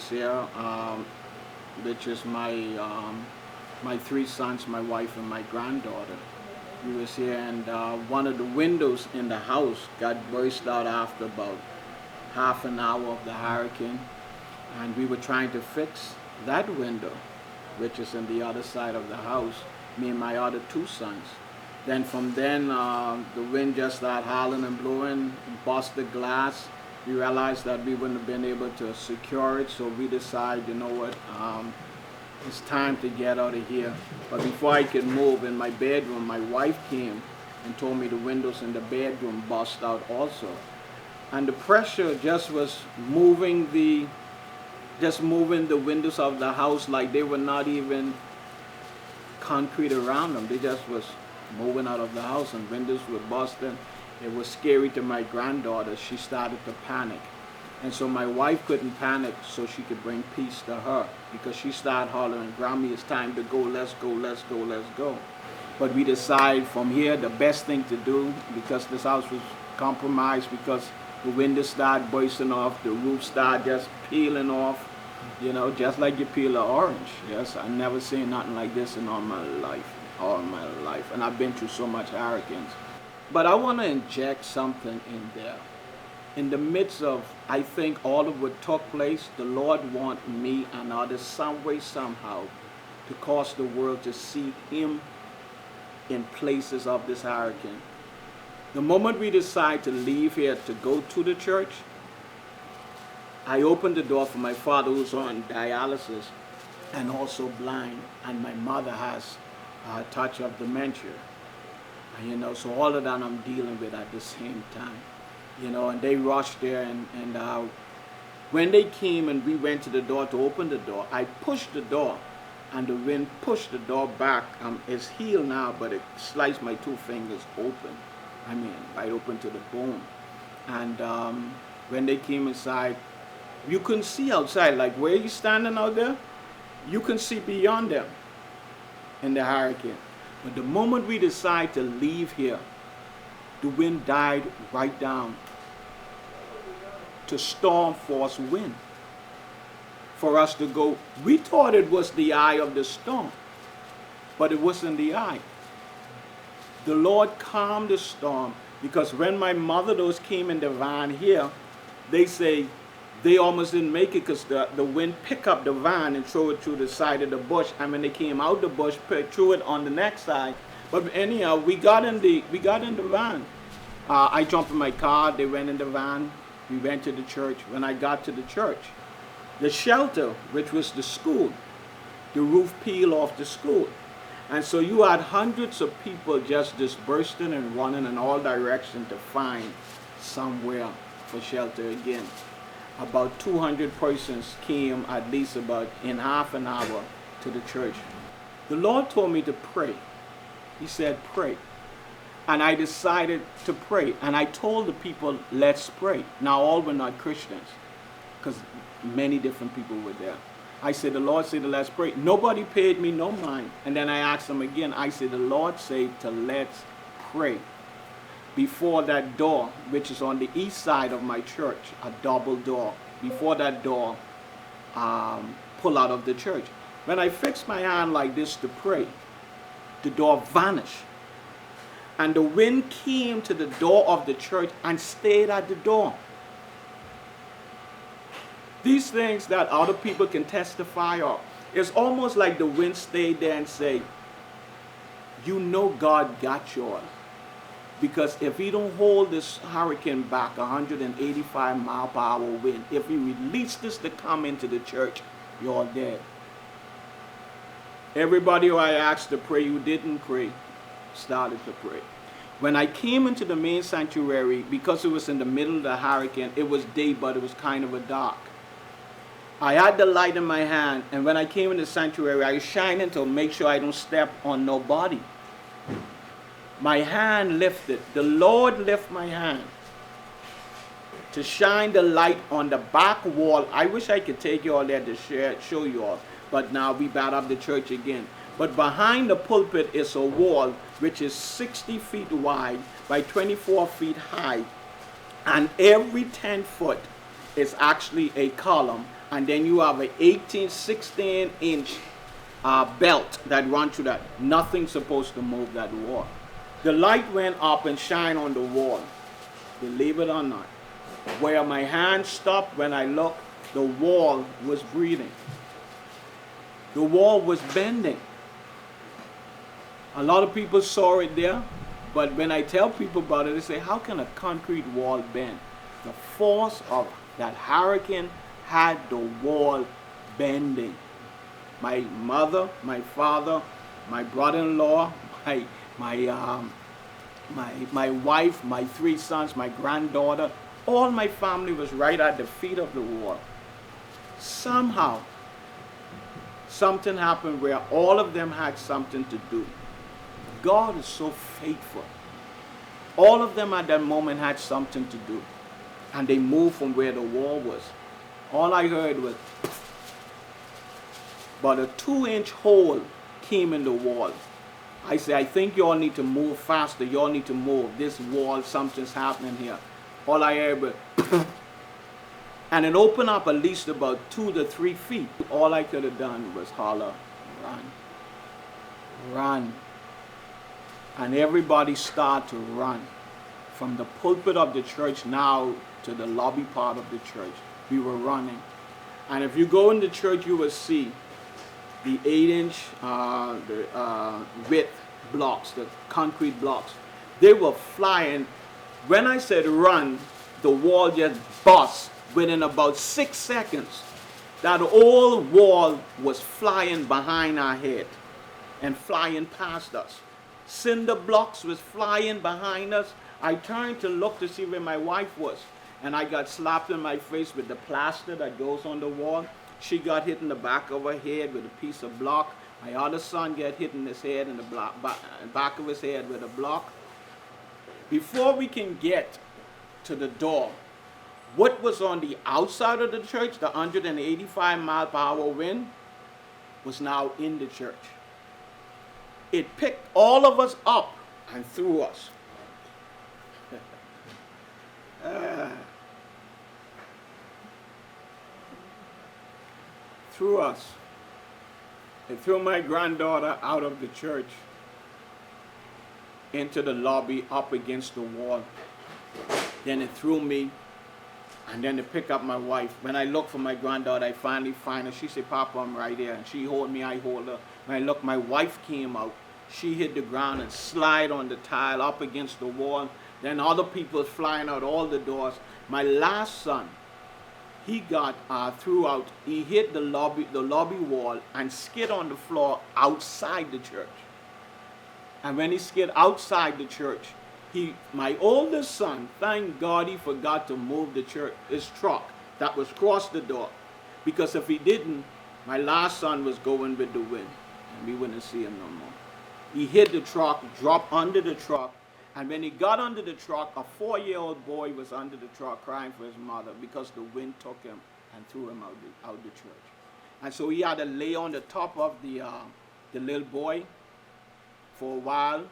was here, which is my three sons, my wife, and my granddaughter. We was here, and one of the windows in the house got burst out after about half an hour of the hurricane, and we were trying to fix that window, which is in the other side of the house, me and my other two sons. Then from then, the wind just started howling and blowing, bust the glass. We realized that we wouldn't have been able to secure it, so we decided, you know what, it's time to get out of here. But before I could move in my bedroom, my wife came and told me the windows in the bedroom bust out also. And the pressure just was moving the windows of the house like they were not even concrete around them. They just was moving out of the house, and windows were busting. It was scary to my granddaughter. She started to panic. And so my wife couldn't panic so she could bring peace to her, because she started hollering, "Grammy, it's time to go, let's go, let's go, let's go." But we decided from here the best thing to do, because this house was compromised, because the windows started bursting off, the roof started just peeling off, you know, just like you peel an orange. Yes, I never seen nothing like this in all my life. And I've been through so much hurricanes. But I want to inject something in there. In the midst of, I think, all of what took place, the Lord wants me and others some way, somehow, to cause the world to see Him in places of this hurricane. The moment we decide to leave here to go to the church, I opened the door for my father, who's on dialysis and also blind, and my mother has a touch of dementia. You know, so all of that I'm dealing with at the same time. You know, and they rushed there, and when they came and we went to the door to open the door, I pushed the door, and the wind pushed the door back. It's healed now, but it sliced my two fingers open. I mean, right open to the bone. And when they came inside, you couldn't see outside. Like where you standing out there, you can see beyond them in the hurricane. But the moment we decide to leave here, the wind died right down to storm force wind for us to go. We thought it was the eye of the storm, but it wasn't the eye. The Lord calmed the storm, because when my mother those came in the van here, they say they almost didn't make it because the wind picked up the van and threw it through the side of the bush. And when they came out the bush, threw it on the next side. But anyhow, we got in the van. I jumped in my car. They went in the van. We went to the church. When I got to the church, the shelter, which was the school, the roof peeled off the school. And so you had hundreds of people just dispersing and running in all directions to find somewhere for shelter again. About 200 persons came at least about in half an hour to the church. The Lord told me to pray. He said, pray. And I decided to pray. And I told the people, let's pray. Now all were not Christians, because many different people were there. I said, the Lord said, let's pray. Nobody paid me no mind. And then I asked them again. I said, the Lord said to let's pray. Before that door, which is on the east side of my church, a double door, before that door, pull out of the church. When I fixed my hand like this to pray, the door vanished. And the wind came to the door of the church and stayed at the door. These things that other people can testify of, it's almost like the wind stayed there and say, you know God got yours. Because if he don't hold this hurricane back, 185 mile per hour wind, if he release this to come into the church, you're dead. Everybody who I asked to pray who didn't pray started to pray. When I came into the main sanctuary, because it was in the middle of the hurricane, it was day, but it was kind of a dark. I had the light in my hand, and when I came in the sanctuary, I was shining to make sure I don't step on nobody. My hand lifted. The Lord lifted my hand to shine the light on the back wall. I wish I could take you all there to show you all, but now we back up the church again. But behind the pulpit is a wall which is 60 feet wide by 24 feet high, and every 10 foot is actually a column, and then you have a 16-inch belt that runs through that. Nothing's supposed to move that wall. The light went up and shined on the wall. Believe it or not. Where my hand stopped when I looked, the wall was breathing. The wall was bending. A lot of people saw it there, but when I tell people about it, they say, how can a concrete wall bend? The force of that hurricane had the wall bending. My mother, my father, my brother-in-law, my wife, my 3 sons, my granddaughter, all my family was right at the feet of the wall. Somehow, something happened where all of them had something to do. God is so faithful. All of them at that moment had something to do. And they moved from where the wall was. All I heard was, but a 2-inch hole came in the wall. I said, I think y'all need to move faster. Y'all need to move. This wall, something's happening here. All I heard was, and it opened up at least about 2 to 3 feet. All I could have done was holler, run, run. And everybody started to run. From the pulpit of the church now to the lobby part of the church, we were running. And if you go in the church, you will see the 8-inch width blocks, the concrete blocks. They were flying. When I said run, the wall just bust within about 6 seconds. That old wall was flying behind our head and flying past us. Cinder blocks was flying behind us. I turned to look to see where my wife was, and I got slapped in my face with the plaster that goes on the wall. She got hit in the back of her head with a piece of block. My other son got hit in his head in the back of his head with a block. Before we can get to the door, what was on the outside of the church, the 185-mile-per-hour wind, was now in the church. It picked all of us up and threw us. Threw us. It threw my granddaughter out of the church into the lobby up against the wall. Then it threw me, and then it picked up my wife. When I looked for my granddaughter, I finally find her. She said, Papa, I'm right there. And she hold me, I hold her. When I looked, my wife came out. She hit the ground and slide on the tile up against the wall. Then other people flying out all the doors. My last son, he got threw out. He hit the lobby wall and skid on the floor outside the church. And when he skid outside the church, my oldest son, thank God he forgot to move his truck that was across the door. Because if he didn't, my last son was going with the wind, and we wouldn't see him no more. He hit the truck, dropped under the truck, and when he got under the truck, a 4-year-old boy was under the truck crying for his mother because the wind took him and threw him out the church. And so he had to lay on the top of the little boy for a while,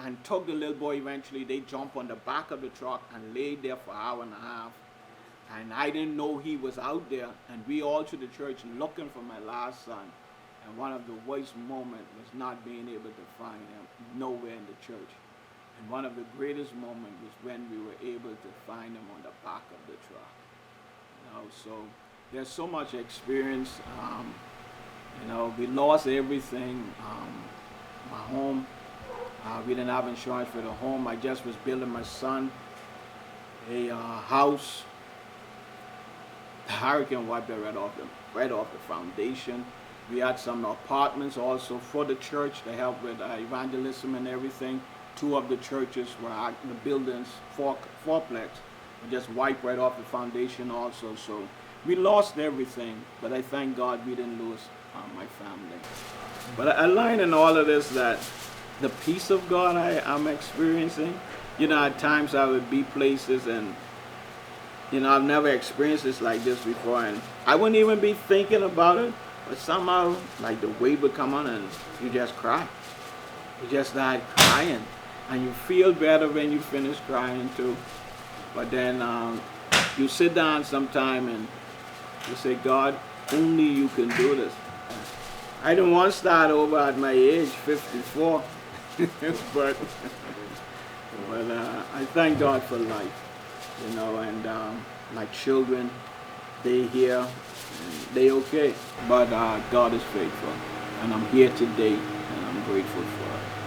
and took the little boy. Eventually they jumped on the back of the truck and laid there for an hour and a half. And I didn't know he was out there, and we all to the church looking for my last son. And one of the worst moments was not being able to find him nowhere in the church. And one of the greatest moments was when we were able to find him on the back of the truck. So there's so much experience. We lost everything. My home, we didn't have insurance for the home. I just was building my son a house. The hurricane wiped it right off the foundation. We had some apartments also for the church to help with evangelism and everything. 2 of the churches were the buildings, fourplex, were just wiped right off the foundation also. So we lost everything, but I thank God we didn't lose my family. But I learned in all of this that the peace of God I'm experiencing, at times I would be places and, I've never experienced this like this before, and I wouldn't even be thinking about it, but somehow, like the wave would come on and you just cry. You just start crying, and you feel better when you finish crying too. But then you sit down sometime and You say, God, only you can do this. I don't want to start over at my age, 54, but I thank God for life, you know, and my children, they here, and they okay, but God is faithful, and I'm here today, and I'm grateful for it.